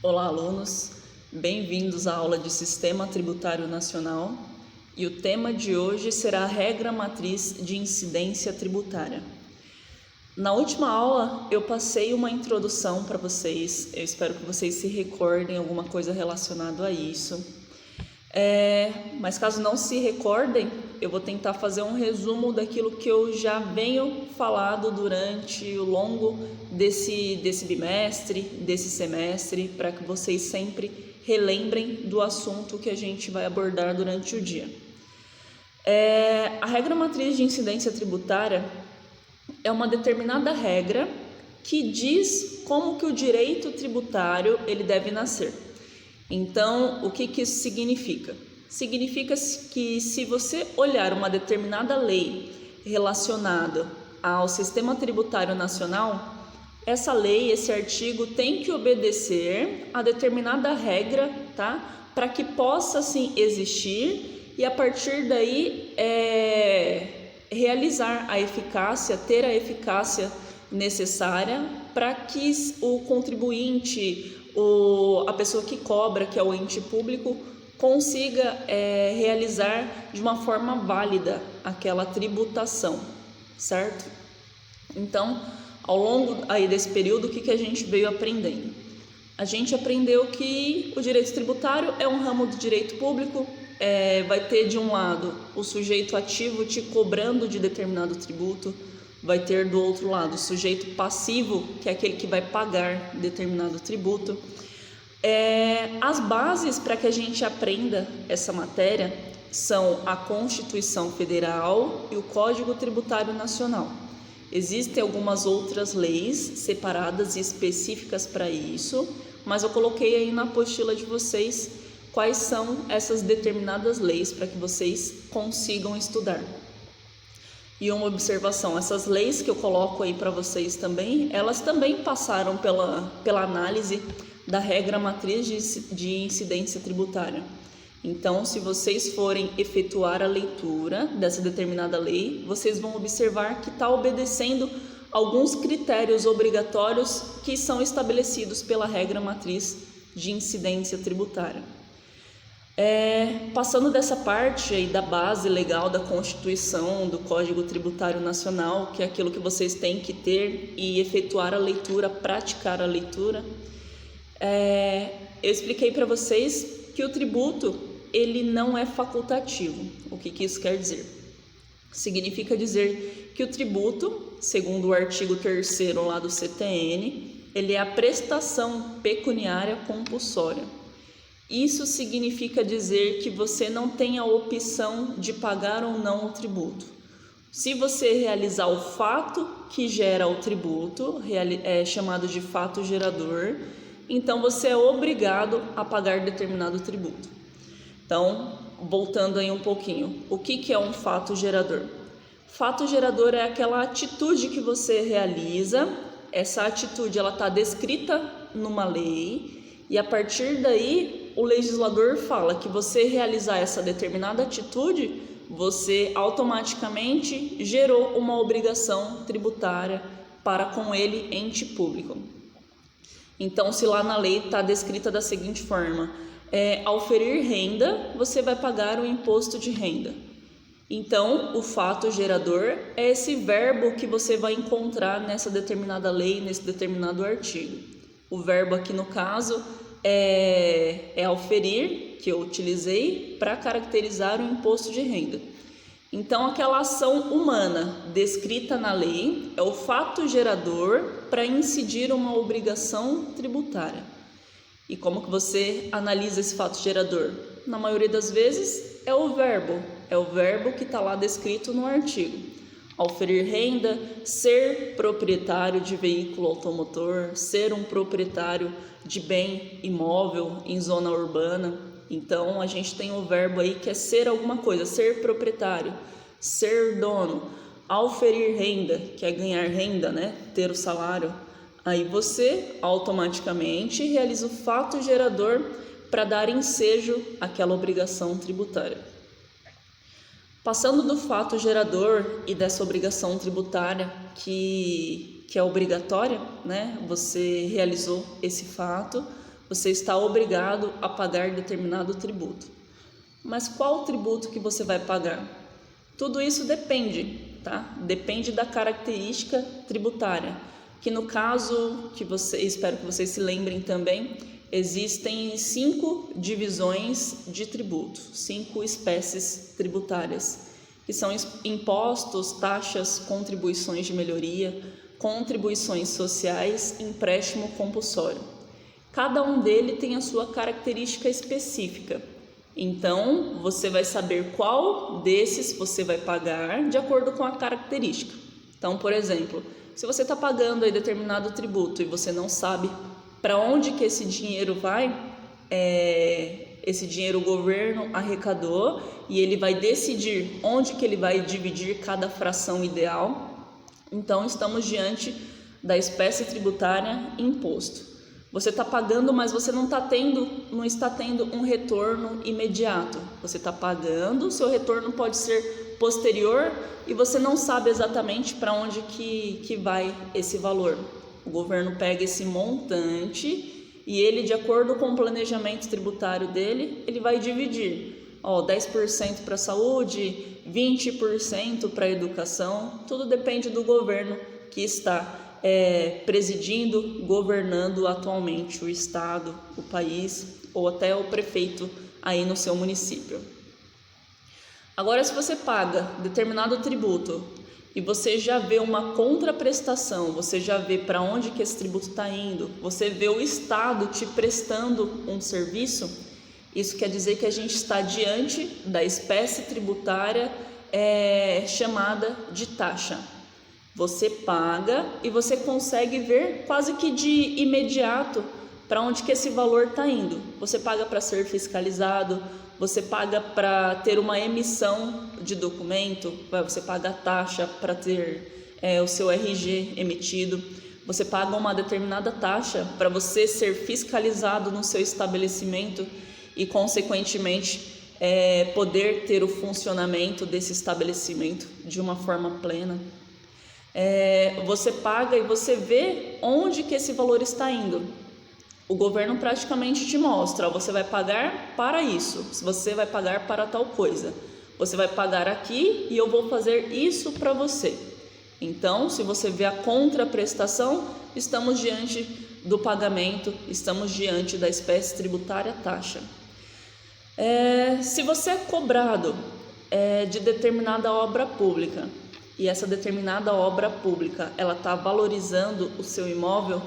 Olá, alunos! Bem-vindos à aula de Sistema Tributário Nacional e o tema de hoje será a regra matriz de incidência tributária. Na última aula eu passei uma introdução para vocês, eu espero que vocês se recordem alguma coisa relacionada a isso. Mas caso não se recordem, eu vou tentar fazer um resumo daquilo que eu já venho falado durante o longo desse bimestre, desse semestre, para que vocês sempre relembrem do assunto que a gente vai abordar durante o dia. A regra matriz de incidência tributária é uma determinada regra que diz como que o direito tributário ele deve nascer. Então, o que isso significa? Significa que se você olhar uma determinada lei relacionada ao Sistema Tributário Nacional, essa lei, esse artigo tem que obedecer a determinada regra, tá? Para que possa, assim, existir e a partir daí realizar a eficácia, ter a eficácia necessária para que o contribuinte, a pessoa que cobra, que é o ente público, consiga realizar de uma forma válida aquela tributação, certo? Então, ao longo aí desse período, o que a gente veio aprendendo? A gente aprendeu que o direito tributário é um ramo do direito público, vai ter de um lado o sujeito ativo te cobrando de determinado tributo, vai ter do outro lado o sujeito passivo, que é aquele que vai pagar determinado tributo. As bases para que a gente aprenda essa matéria são a Constituição Federal e o Código Tributário Nacional. Existem algumas outras leis separadas e específicas para isso, mas eu coloquei aí na apostila de vocês quais são essas determinadas leis para que vocês consigam estudar. E uma observação, essas leis que eu coloco aí para vocês também, elas também passaram pela análise da regra matriz de incidência tributária. Então, se vocês forem efetuar a leitura dessa determinada lei, vocês vão observar que está obedecendo alguns critérios obrigatórios que são estabelecidos pela regra matriz de incidência tributária. Passando dessa parte aí da base legal da Constituição, do Código Tributário Nacional, que é aquilo que vocês têm que ter e efetuar a leitura, praticar a leitura, eu expliquei para vocês que o tributo ele não é facultativo. O que isso quer dizer? Significa dizer que o tributo, segundo o artigo 3º lá do CTN, ele é a prestação pecuniária compulsória. Isso significa dizer que você não tem a opção de pagar ou não o tributo. Se você realizar o fato que gera o tributo, chamado de fato gerador, então você é obrigado a pagar determinado tributo. Então, voltando aí um pouquinho, o que é um fato gerador? Fato gerador é aquela atitude que você realiza, essa atitude ela está descrita numa lei e a partir daí o legislador fala que você realizar essa determinada atitude, você automaticamente gerou uma obrigação tributária para com ele, ente público. Então, se lá na lei está descrita da seguinte forma, ao ferir renda, você vai pagar o imposto de renda. Então, o fato gerador é esse verbo que você vai encontrar nessa determinada lei, nesse determinado artigo. O verbo aqui no caso é auferir, que eu utilizei para caracterizar o imposto de renda. Então, aquela ação humana descrita na lei é o fato gerador para incidir uma obrigação tributária. E como que você analisa esse fato gerador? Na maioria das vezes é o verbo que está lá descrito no artigo. Auferir renda, ser proprietário de veículo automotor, ser um proprietário de bem imóvel em zona urbana. Então, a gente tem o verbo aí que é ser alguma coisa, ser proprietário, ser dono. Auferir renda, que é ganhar renda, né? Ter o salário. Aí você automaticamente realiza o fato gerador para dar ensejo àquela obrigação tributária. Passando do fato gerador e dessa obrigação tributária que é obrigatória, né? Você realizou esse fato, você está obrigado a pagar determinado tributo. Mas qual tributo que você vai pagar? Tudo isso depende, tá? Depende da característica tributária, que no caso, espero que vocês se lembrem também, existem 5 divisões de tributo, 5 espécies tributárias, que são impostos, taxas, contribuições de melhoria, contribuições sociais, empréstimo compulsório. Cada um deles tem a sua característica específica. Então, você vai saber qual desses você vai pagar de acordo com a característica. Então, por exemplo, se você está pagando aí determinado tributo e você não sabe para onde que esse dinheiro vai, esse dinheiro o governo arrecadou e ele vai decidir onde que ele vai dividir cada fração ideal. Então, estamos diante da espécie tributária imposto. Você está pagando, mas você não está tendo um retorno imediato. Você está pagando, seu retorno pode ser posterior e você não sabe exatamente para onde que vai esse valor. O governo pega esse montante e ele, de acordo com o planejamento tributário dele, ele vai dividir 10% para a saúde, 20% para a educação, tudo depende do governo que está presidindo, governando atualmente o estado, o país ou até o prefeito aí no seu município. Agora, se você paga determinado tributo e você já vê uma contraprestação, você já vê para onde que esse tributo está indo, você vê o estado te prestando um serviço, isso quer dizer que a gente está diante da espécie tributária chamada de taxa. Você paga e você consegue ver quase que de imediato para onde que esse valor está indo. Você paga para ser fiscalizado, você paga para ter uma emissão de documento, você paga a taxa para ter o seu RG emitido, você paga uma determinada taxa para você ser fiscalizado no seu estabelecimento e, consequentemente, poder ter o funcionamento desse estabelecimento de uma forma plena. Você paga e você vê onde que esse valor está indo. O governo praticamente te mostra, você vai pagar para isso, você vai pagar para tal coisa, você vai pagar aqui e eu vou fazer isso para você. Então, se você vê a contraprestação, estamos diante do pagamento, estamos diante da espécie tributária taxa. Se você é cobrado de determinada obra pública, e essa determinada obra pública ela está valorizando o seu imóvel,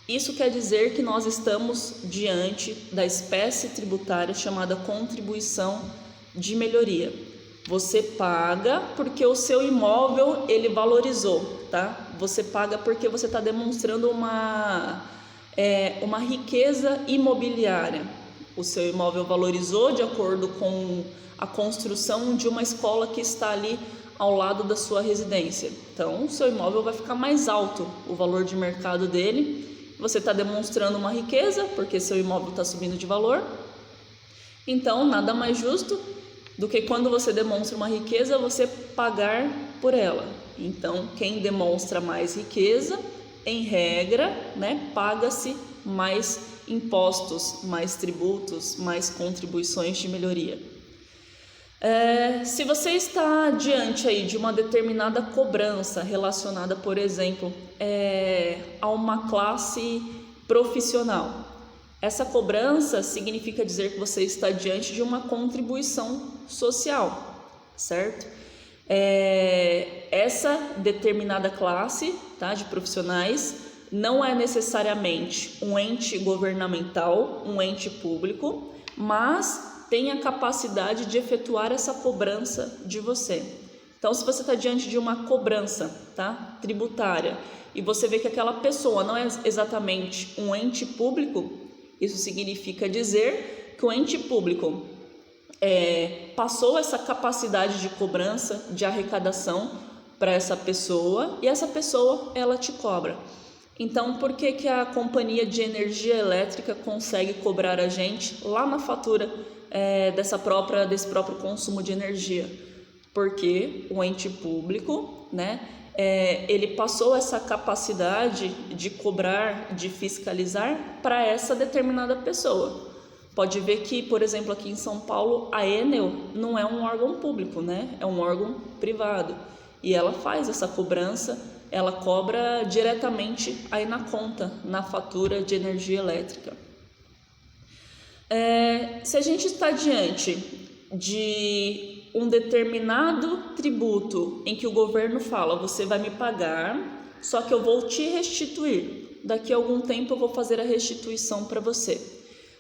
isso quer dizer que nós estamos diante da espécie tributária chamada contribuição de melhoria. Você paga porque o seu imóvel ele valorizou, tá? Você paga porque você está demonstrando uma riqueza imobiliária. O seu imóvel valorizou de acordo com a construção de uma escola que está ali ao lado da sua residência. Então, o seu imóvel vai ficar mais alto, o valor de mercado dele. Você está demonstrando uma riqueza, porque seu imóvel está subindo de valor. Então, nada mais justo do que quando você demonstra uma riqueza, você pagar por ela. Então, quem demonstra mais riqueza, em regra, paga-se mais impostos, mais tributos, mais contribuições de melhoria. Se você está diante aí de uma determinada cobrança relacionada, por exemplo, a uma classe profissional, essa cobrança significa dizer que você está diante de uma contribuição social, certo? Essa determinada classe, tá, de profissionais não é necessariamente um ente governamental, um ente público, mas tem a capacidade de efetuar essa cobrança de você. Então, se você está diante de uma cobrança, tá, tributária e você vê que aquela pessoa não é exatamente um ente público, isso significa dizer que o ente público passou essa capacidade de cobrança, de arrecadação para essa pessoa e essa pessoa ela te cobra. Então, por que a companhia de energia elétrica consegue cobrar a gente lá na fatura desse próprio consumo de energia? Porque o ente público, Ele passou essa capacidade de cobrar, de fiscalizar para essa determinada pessoa. Pode ver que, por exemplo, aqui em São Paulo, a Enel não é um órgão público, né? É um órgão privado. E ela faz essa cobrança, ela cobra diretamente aí na conta, na fatura de energia elétrica. Se a gente está diante de um determinado tributo em que o governo fala, você vai me pagar, só que eu vou te restituir. Daqui a algum tempo eu vou fazer a restituição para você.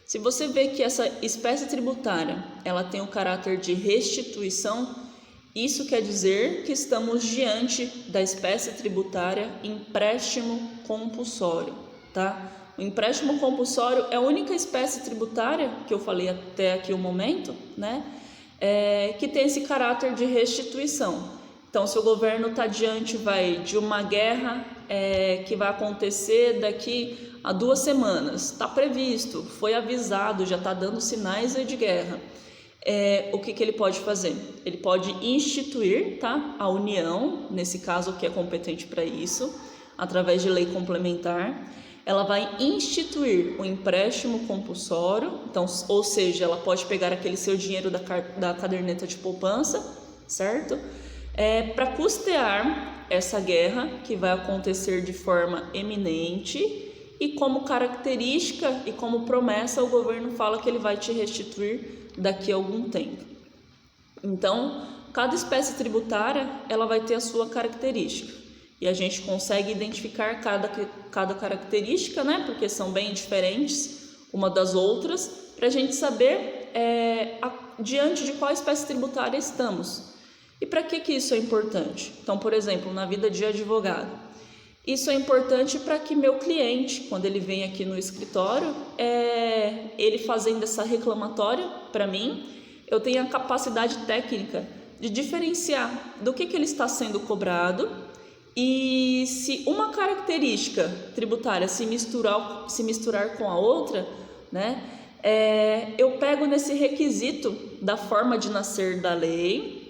Se você vê que essa espécie tributária ela tem o caráter de restituição, isso quer dizer que estamos diante da espécie tributária empréstimo compulsório, tá? O empréstimo compulsório é a única espécie tributária que eu falei até aqui o momento, né? Que tem esse caráter de restituição. Então, se o governo está diante de uma guerra que vai acontecer daqui a 2 semanas, está previsto, foi avisado, já está dando sinais de guerra, o que ele pode fazer? Ele pode instituir, tá? A União, nesse caso que é competente para isso, através de lei complementar, ela vai instituir o empréstimo compulsório, então, ou seja, ela pode pegar aquele seu dinheiro da caderneta de poupança, certo? Para custear essa guerra que vai acontecer de forma eminente. E como característica e como promessa, o governo fala que ele vai te restituir daqui a algum tempo. Então, cada espécie tributária ela vai ter a sua característica. E a gente consegue identificar cada característica, né? Porque são bem diferentes uma das outras, para a gente saber diante de qual espécie tributária estamos. E para que isso é importante? Então, por exemplo, na vida de advogado, isso é importante para que meu cliente, quando ele vem aqui no escritório, ele fazendo essa reclamatória para mim, eu tenho a capacidade técnica de diferenciar do que ele está sendo cobrado e se uma característica tributária se misturar com a outra, né, eu pego nesse requisito da forma de nascer da lei,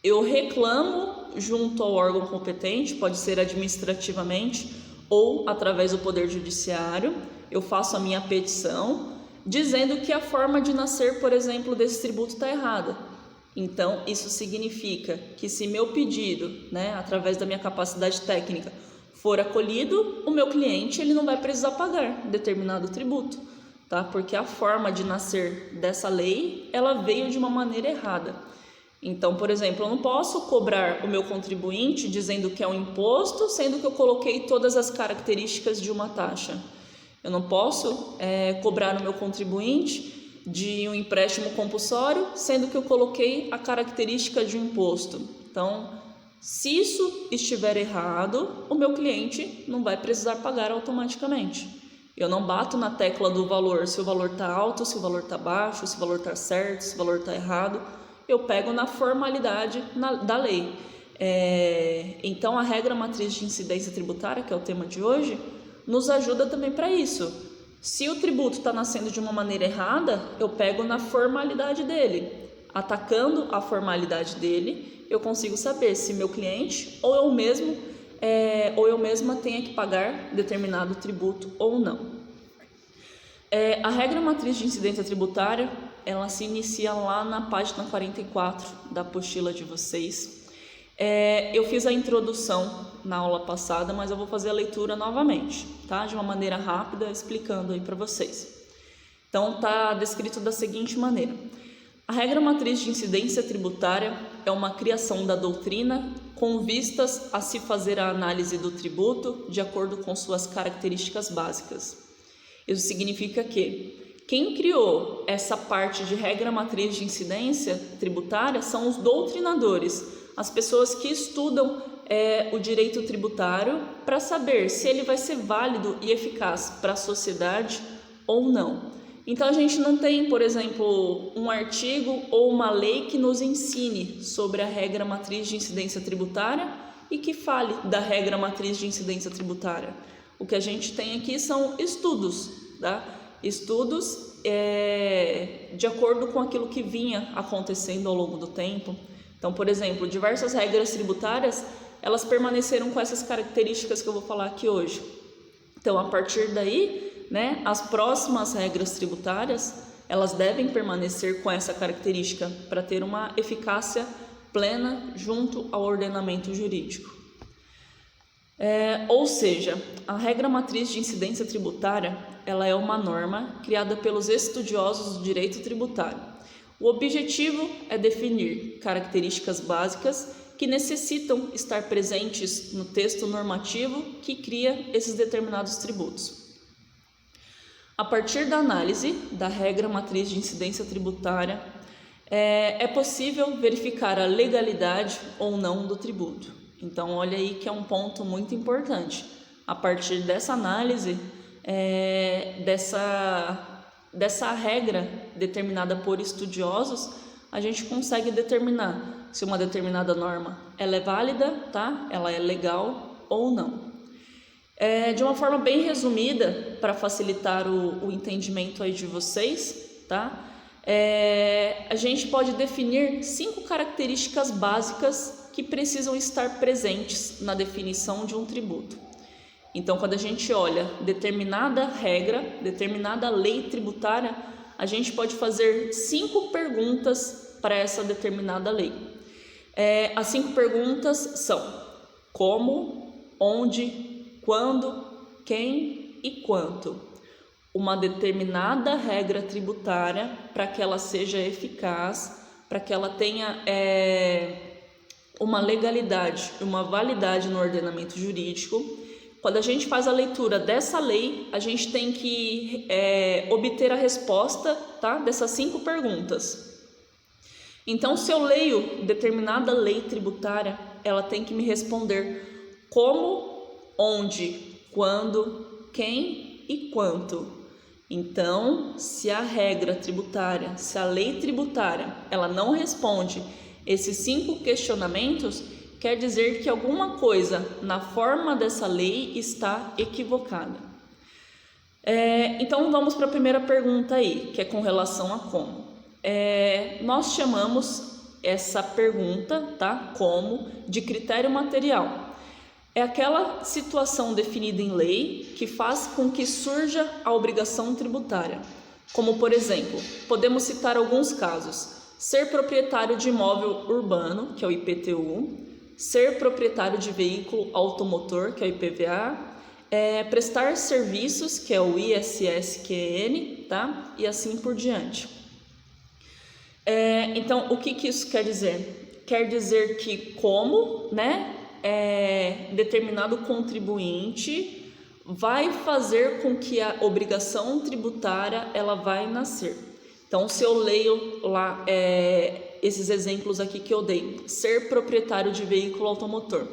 eu reclamo junto ao órgão competente, pode ser administrativamente ou através do Poder Judiciário, eu faço a minha petição, dizendo que a forma de nascer, por exemplo, desse tributo está errada. Então, isso significa que se meu pedido, né, através da minha capacidade técnica, for acolhido, o meu cliente ele não vai precisar pagar determinado tributo, tá? Porque a forma de nascer dessa lei, ela veio de uma maneira errada. Então, por exemplo, eu não posso cobrar o meu contribuinte dizendo que é um imposto, sendo que eu coloquei todas as características de uma taxa. Eu não posso cobrar o meu contribuinte de um empréstimo compulsório, sendo que eu coloquei a característica de um imposto. Então, se isso estiver errado, o meu cliente não vai precisar pagar automaticamente. Eu não bato na tecla do valor, se o valor está alto, se o valor está baixo, se o valor está certo, se o valor está errado. Eu pego na formalidade da lei. Então, a regra matriz de incidência tributária, que é o tema de hoje, nos ajuda também para isso. Se o tributo está nascendo de uma maneira errada, eu pego na formalidade dele. Atacando a formalidade dele, eu consigo saber se meu cliente ou eu mesma tenha que pagar determinado tributo ou não. A regra matriz de incidência tributária, ela se inicia lá na página 44 da apostila de vocês. Eu fiz a introdução na aula passada, mas eu vou fazer a leitura novamente, tá? De uma maneira rápida, explicando aí para vocês. Então, está descrito da seguinte maneira. A regra matriz de incidência tributária é uma criação da doutrina com vistas a se fazer a análise do tributo de acordo com suas características básicas. Isso significa que quem criou essa parte de regra matriz de incidência tributária são os doutrinadores, as pessoas que estudam o direito tributário para saber se ele vai ser válido e eficaz para a sociedade ou não. Então, a gente não tem, por exemplo, um artigo ou uma lei que nos ensine sobre a regra matriz de incidência tributária e que fale da regra matriz de incidência tributária. O que a gente tem aqui são estudos, tá? Estudos de acordo com aquilo que vinha acontecendo ao longo do tempo. Então, por exemplo, diversas regras tributárias, elas permaneceram com essas características que eu vou falar aqui hoje. Então, a partir daí, né, as próximas regras tributárias, elas devem permanecer com essa característica para ter uma eficácia plena junto ao ordenamento jurídico. Ou seja, a regra matriz de incidência tributária, ela é uma norma criada pelos estudiosos do direito tributário. O objetivo é definir características básicas que necessitam estar presentes no texto normativo que cria esses determinados tributos. A partir da análise da regra matriz de incidência tributária, é possível verificar a legalidade ou não do tributo. Então, olha aí que é um ponto muito importante. A partir dessa análise, dessa regra determinada por estudiosos, a gente consegue determinar se uma determinada norma ela é válida, tá? Ela é legal ou não. De uma forma bem resumida, para facilitar o entendimento aí de vocês, tá? A gente pode definir 5 características básicas que precisam estar presentes na definição de um tributo. Então, quando a gente olha determinada regra, determinada lei tributária, a gente pode fazer 5 perguntas para essa determinada lei. As 5 perguntas são: como, onde, quando, quem e quanto. Uma determinada regra tributária, para que ela seja eficaz, para que ela tenha uma legalidade, uma validade no ordenamento jurídico. Quando a gente faz a leitura dessa lei, a gente tem que obter a resposta, tá, dessas 5 perguntas. Então, se eu leio determinada lei tributária, ela tem que me responder como, onde, quando, quem e quanto. Então, se a regra tributária, se a lei tributária, ela não responde esses 5 questionamentos, quer dizer que alguma coisa na forma dessa lei está equivocada. Então, vamos para a primeira pergunta aí, que é com relação a como. Nós chamamos essa pergunta, tá, como, de critério material. É aquela situação definida em lei que faz com que surja a obrigação tributária. Como, por exemplo, podemos citar alguns casos: ser proprietário de imóvel urbano, que é o IPTU, ser proprietário de veículo automotor, que é o IPVA, prestar serviços, que é o ISSQN, tá? E assim por diante. Então, o que isso quer dizer? Quer dizer que como, né, determinado contribuinte vai fazer com que a obrigação tributária ela vai nascer. Então, se eu leio lá esses exemplos aqui que eu dei, ser proprietário de veículo automotor,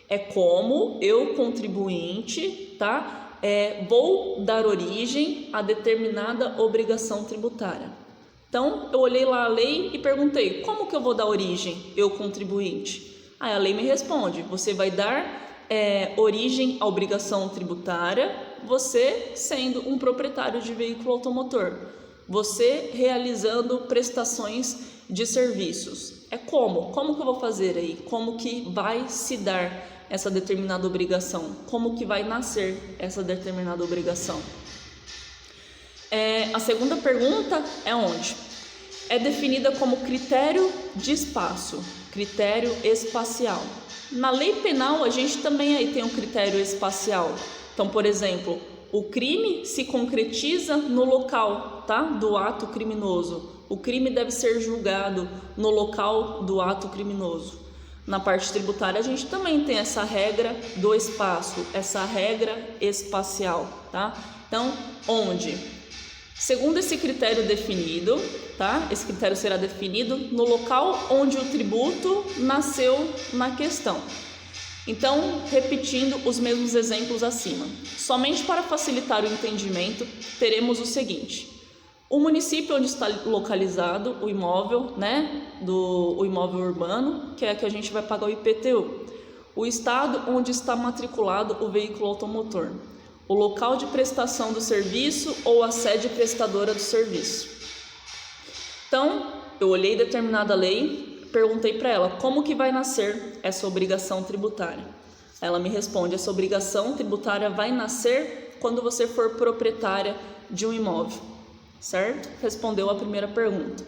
é como eu, contribuinte, tá, vou dar origem a determinada obrigação tributária. Então, eu olhei lá a lei e perguntei: como que eu vou dar origem, eu, contribuinte? Aí a lei me responde: você vai dar origem à obrigação tributária, você sendo um proprietário de veículo automotor, você realizando prestações de serviços. Como que eu vou fazer aí? Como que vai se dar essa determinada obrigação? Como que vai nascer essa determinada obrigação? A segunda pergunta é onde? É definida como critério de espaço, critério espacial. Na lei penal, a gente também aí tem um critério espacial. Então, por exemplo, o crime se concretiza no local, tá, do ato criminoso. O crime deve ser julgado no local do ato criminoso. Na parte tributária, a gente também tem essa regra do espaço, essa regra espacial, tá? Então, onde? Segundo esse critério definido, tá? Esse critério será definido no local onde o tributo nasceu na questão. Então, repetindo os mesmos exemplos acima, somente para facilitar o entendimento, teremos o seguinte: o município onde está localizado o imóvel, né, o imóvel urbano, que é que a gente vai pagar o IPTU, o estado onde está matriculado o veículo automotor, o local de prestação do serviço ou a sede prestadora do serviço. Então, eu olhei determinada lei, perguntei para ela, como que vai nascer essa obrigação tributária? Ela me responde, essa obrigação tributária vai nascer quando você for proprietária de um imóvel, certo? Respondeu a primeira pergunta.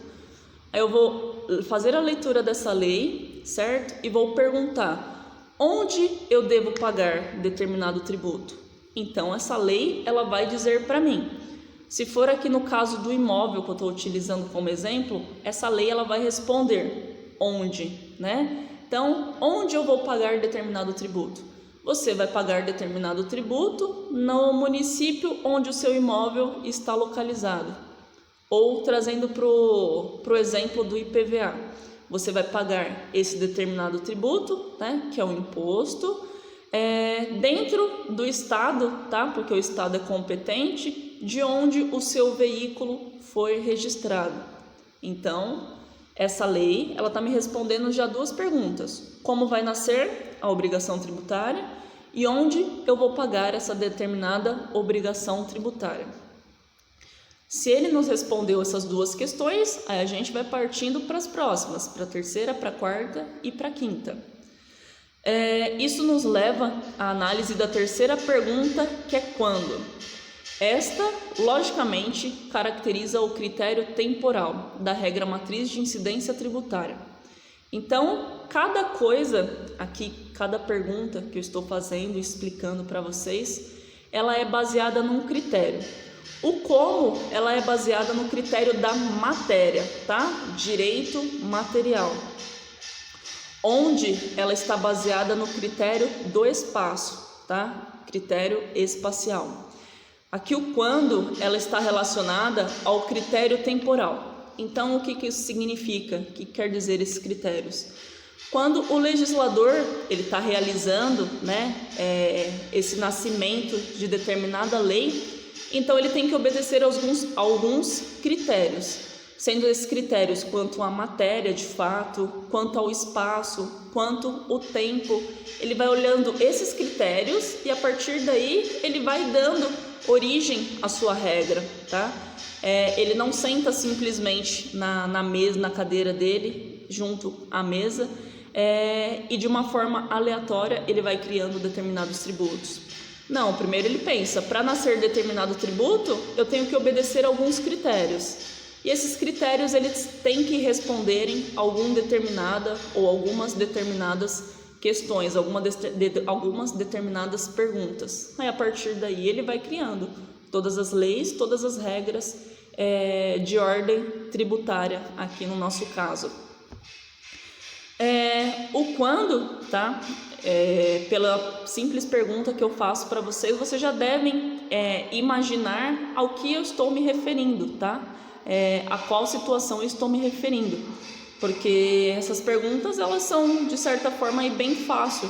Aí eu vou fazer a leitura dessa lei, certo? E vou perguntar, onde eu devo pagar determinado tributo? Então, essa lei, ela vai dizer para mim. Se for aqui no caso do imóvel que eu estou utilizando como exemplo, essa lei, ela vai responder onde, né? Então, onde eu vou pagar determinado tributo? Você vai pagar determinado tributo no município onde o seu imóvel está localizado. Ou trazendo para o exemplo do IPVA, você vai pagar esse determinado tributo, né, que é o imposto, dentro do estado, tá, porque o estado é competente, de onde o seu veículo foi registrado. Então, essa lei, ela está me respondendo já duas perguntas. Como vai nascer a obrigação tributária e onde eu vou pagar essa determinada obrigação tributária. Se ele nos respondeu essas duas questões, aí a gente vai partindo para as próximas, para a terceira, para a quarta e para a quinta. Isso nos leva à análise da terceira pergunta, que é quando? Esta, logicamente, caracteriza o critério temporal da regra matriz de incidência tributária. Então, cada coisa aqui, cada pergunta que eu estou fazendo e explicando para vocês, ela é baseada num critério. O como, ela é baseada no critério da matéria, tá? Direito material. Onde ela está baseada no critério do espaço, tá? Critério espacial. Aqui o quando, ela está relacionada ao critério temporal. Então, o que isso significa? O que quer dizer esses critérios? Quando o legislador ele está realizando, né, esse nascimento de determinada lei, então ele tem que obedecer a alguns critérios, sendo esses critérios quanto à matéria de fato, quanto ao espaço, quanto o tempo. Ele vai olhando esses critérios e a partir daí ele vai dando origem à sua regra, tá? Ele não senta simplesmente na mesa, na cadeira dele, junto à mesa, e de uma forma aleatória ele vai criando determinados tributos. Não, primeiro ele pensa, para nascer determinado tributo, eu tenho que obedecer alguns critérios. E esses critérios, eles têm que responderem a alguma determinada ou algumas determinadas questões, algumas determinadas perguntas. Aí, a partir daí, ele vai criando todas as leis, todas as regras de ordem tributária, aqui no nosso caso. O quando, tá? Pela simples pergunta que eu faço para vocês já devem imaginar ao que eu estou me referindo, tá? A qual situação eu estou me referindo, porque essas perguntas elas são de certa forma de bem fácil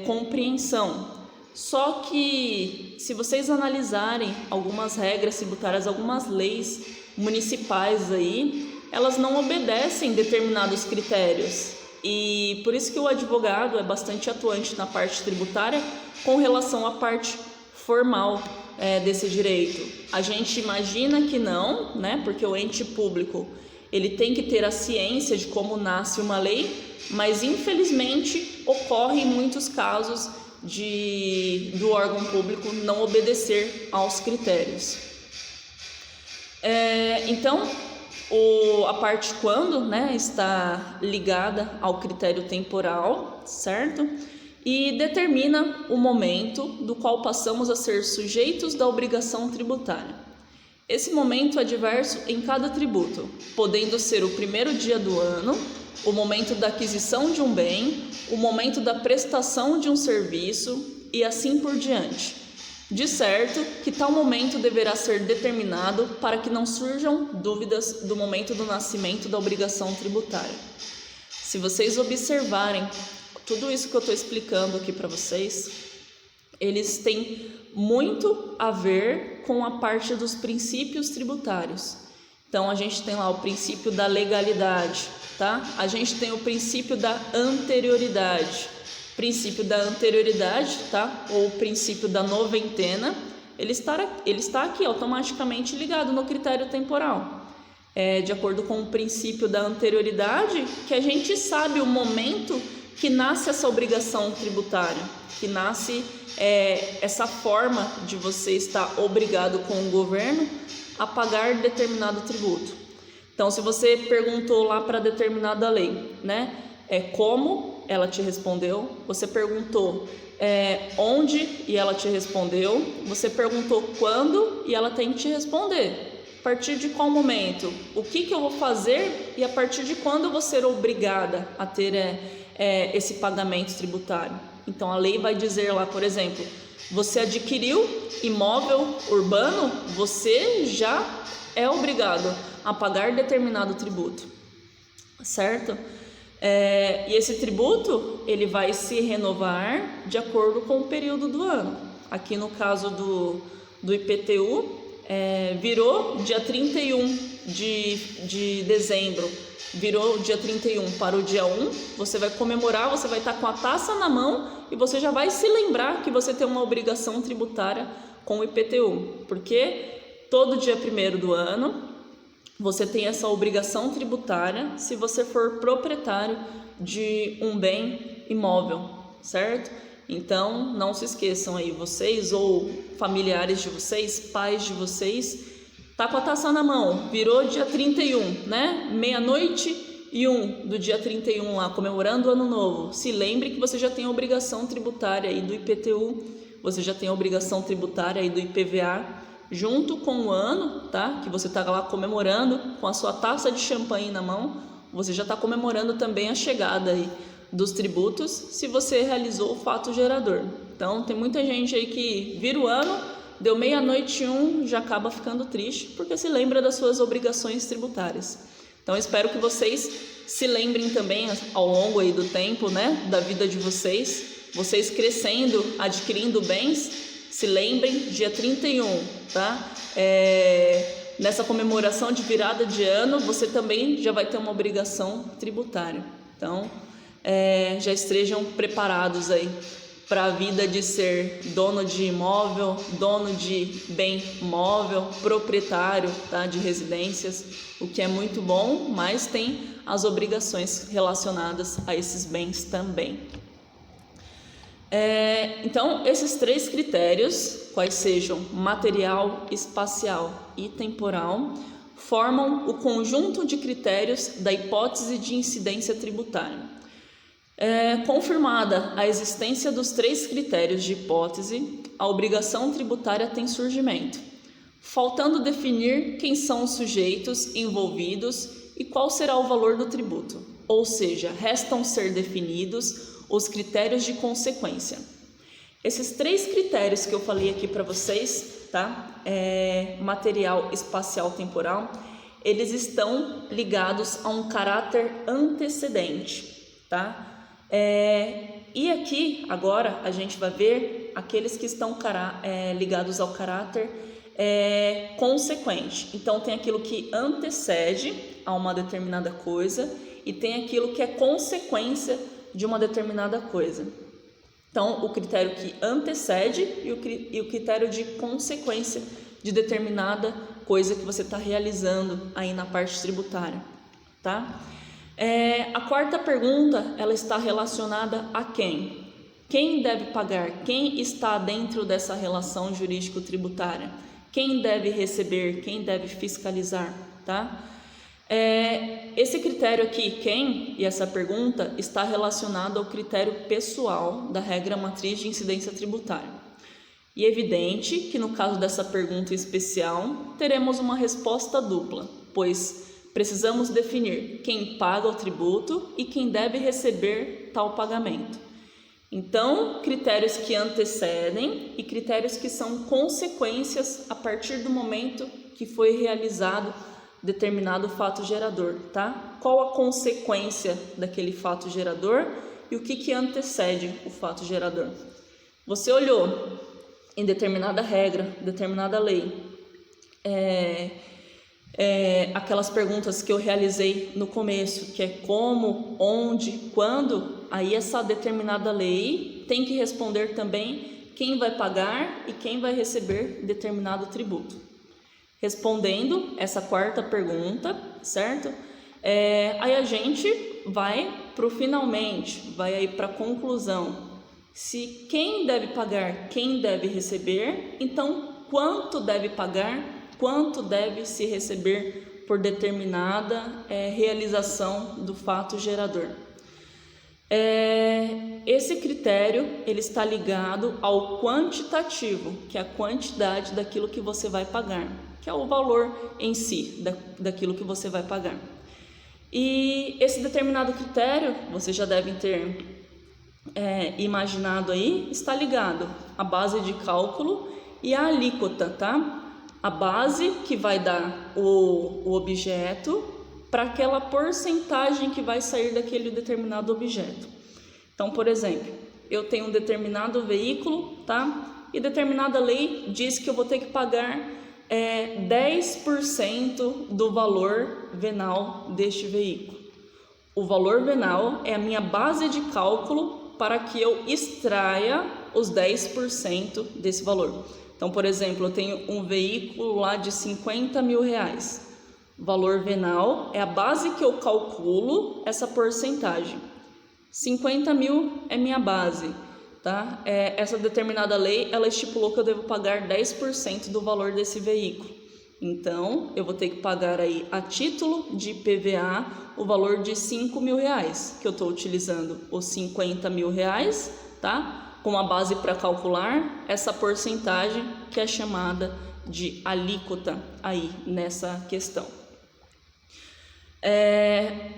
compreensão. Só que se vocês analisarem algumas regras tributárias, algumas leis municipais aí, elas não obedecem determinados critérios. E por isso que o advogado é bastante atuante na parte tributária com relação à parte formal desse direito. A gente imagina que não, né? Porque o ente público ele tem que ter a ciência de como nasce uma lei, mas infelizmente ocorre em muitos casos do órgão público não obedecer aos critérios. Então, a parte quando, né, está ligada ao critério temporal, certo? E determina o momento do qual passamos a ser sujeitos da obrigação tributária. Esse momento é diverso em cada tributo, podendo ser o primeiro dia do ano, o momento da aquisição de um bem, o momento da prestação de um serviço e assim por diante. De certo que tal momento deverá ser determinado para que não surjam dúvidas do momento do nascimento da obrigação tributária. Se vocês observarem tudo isso que eu estou explicando aqui para vocês, eles têm muito a ver com a parte dos princípios tributários. Então, a gente tem lá o princípio da legalidade, tá? A gente tem o princípio da anterioridade. Princípio da anterioridade, tá? Ou o princípio da noventena, ele está aqui automaticamente ligado no critério temporal. de acordo com o princípio da anterioridade, que a gente sabe o momento que nasce essa obrigação tributária, que nasce essa forma de você estar obrigado com o governo a pagar determinado tributo. Então, se você perguntou lá para determinada lei, né, como, ela te respondeu. Você perguntou onde, e ela te respondeu. Você perguntou quando, e ela tem que te responder. A partir de qual momento? O que eu vou fazer e a partir de quando eu vou ser obrigada a ter esse pagamento tributário? Então, a lei vai dizer lá, por exemplo, você adquiriu imóvel urbano, você já é obrigado a pagar determinado tributo, certo? E esse tributo, ele vai se renovar de acordo com o período do ano. Aqui no caso do IPTU, virou dia 31 de dezembro, virou dia 31 para o dia 1, você vai comemorar, você vai estar com a taça na mão e você já vai se lembrar que você tem uma obrigação tributária com o IPTU, porque todo dia 1º do ano você tem essa obrigação tributária se você for proprietário de um bem imóvel, certo? Então, não se esqueçam aí, vocês ou familiares de vocês, pais de vocês, tá com a taça na mão, virou dia 31, né? 00:01 do dia 31 lá, comemorando o ano novo. Se lembre que você já tem a obrigação tributária aí do IPTU, você já tem a obrigação tributária aí do IPVA, junto com o ano, tá? Que você tá lá comemorando com a sua taça de champanhe na mão, você já está comemorando também a chegada aí dos tributos, se você realizou o fato gerador. Então, tem muita gente aí que vira o ano, deu 00:01, já acaba ficando triste, porque se lembra das suas obrigações tributárias. Então, espero que vocês se lembrem também ao longo aí do tempo, né, da vida de vocês crescendo, adquirindo bens, se lembrem, dia 31, tá? Nessa comemoração de virada de ano, você também já vai ter uma obrigação tributária. Então, já estejam preparados aí para a vida de ser dono de imóvel, dono de bem móvel, proprietário, tá, de residências, o que é muito bom, mas tem as obrigações relacionadas a esses bens também. Então, esses 3 critérios, quais sejam material, espacial e temporal, formam o conjunto de critérios da hipótese de incidência tributária. Confirmada a existência dos 3 critérios de hipótese, a obrigação tributária tem surgimento, faltando definir quem são os sujeitos envolvidos e qual será o valor do tributo, ou seja, restam ser definidos os critérios de consequência. Esses 3 critérios que eu falei aqui para vocês, tá? Material, espacial, temporal, eles estão ligados a um caráter antecedente, tá? E aqui, agora, a gente vai ver aqueles que estão ligados ao caráter consequente. Então, tem aquilo que antecede a uma determinada coisa e tem aquilo que é consequência de uma determinada coisa. Então, o critério que antecede e o critério de consequência de determinada coisa que você está realizando aí na parte tributária, tá? A quarta pergunta, ela está relacionada a quem? Quem deve pagar? Quem está dentro dessa relação jurídico-tributária? Quem deve receber? Quem deve fiscalizar, tá? Esse critério aqui, quem, e essa pergunta, está relacionado ao critério pessoal da regra matriz de incidência tributária. E é evidente que no caso dessa pergunta especial, teremos uma resposta dupla, pois precisamos definir quem paga o tributo e quem deve receber tal pagamento. Então, critérios que antecedem e critérios que são consequências a partir do momento que foi realizado determinado fato gerador, tá? Qual a consequência daquele fato gerador e o que antecede o fato gerador? Você olhou em determinada regra, determinada lei, aquelas perguntas que eu realizei no começo, que é como, onde, quando, aí essa determinada lei tem que responder também quem vai pagar e quem vai receber determinado tributo. Respondendo essa quarta pergunta, certo? Aí a gente vai para o finalmente, vai aí para a conclusão. Se quem deve pagar, quem deve receber, então quanto deve pagar, quanto deve se receber por determinada realização do fato gerador. Esse critério ele está ligado ao quantitativo, que é a quantidade daquilo que você vai pagar, que é o valor em si daquilo que você vai pagar. E esse determinado critério, vocês já devem ter imaginado aí, está ligado à base de cálculo e à alíquota, tá? A base que vai dar o objeto para aquela porcentagem que vai sair daquele determinado objeto. Então, por exemplo, eu tenho um determinado veículo, tá? E determinada lei diz que eu vou ter que pagar 10% do valor venal deste veículo. O valor venal é a minha base de cálculo para que eu extraia os 10% desse valor. Então, por exemplo, eu tenho um veículo lá de 50 mil reais. O valor venal é a base que eu calculo essa porcentagem. 50 mil é minha base, tá? Essa determinada lei, ela estipulou que eu devo pagar 10% do valor desse veículo. Então, eu vou ter que pagar aí a título de IPVA o valor de 5 mil reais, que eu estou utilizando os 50 mil reais, tá? Com a base para calcular essa porcentagem que é chamada de alíquota aí nessa questão.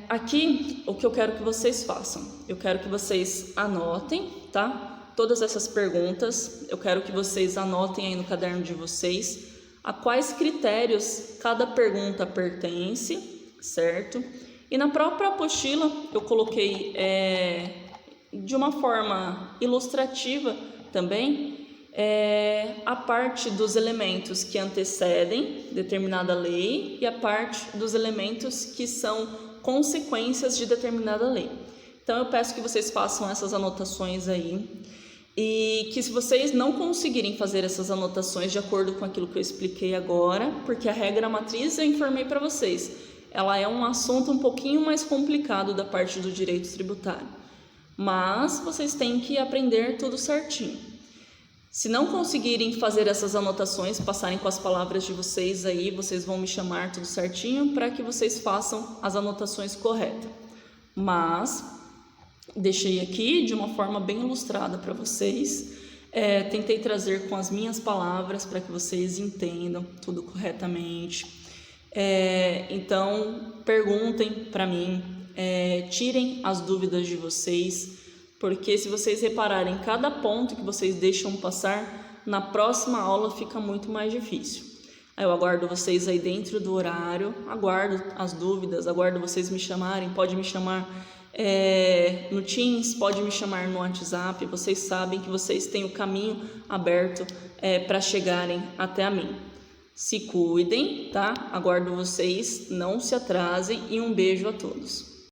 Aqui, o que eu quero que vocês façam? Eu quero que vocês anotem, tá? Todas essas perguntas, eu quero que vocês anotem aí no caderno de vocês a quais critérios cada pergunta pertence, certo? E na própria apostila eu coloquei de uma forma ilustrativa também a parte dos elementos que antecedem determinada lei e a parte dos elementos que são consequências de determinada lei. Então eu peço que vocês façam essas anotações aí e que se vocês não conseguirem fazer essas anotações de acordo com aquilo que eu expliquei agora, porque a regra matriz eu informei para vocês, ela é um assunto um pouquinho mais complicado da parte do direito tributário, mas vocês têm que aprender tudo certinho. Se não conseguirem fazer essas anotações, passarem com as palavras de vocês aí, vocês vão me chamar tudo certinho para que vocês façam as anotações corretas. Mas deixei aqui de uma forma bem ilustrada para vocês. Tentei trazer com as minhas palavras para que vocês entendam tudo corretamente. Então, perguntem para mim, tirem as dúvidas de vocês, porque se vocês repararem cada ponto que vocês deixam passar, na próxima aula fica muito mais difícil. Eu aguardo vocês aí dentro do horário, aguardo as dúvidas, aguardo vocês me chamarem, pode me chamar no Teams, pode me chamar no WhatsApp, vocês sabem que vocês têm o caminho aberto para chegarem até a mim. Se cuidem, tá? Aguardo vocês, não se atrasem e um beijo a todos.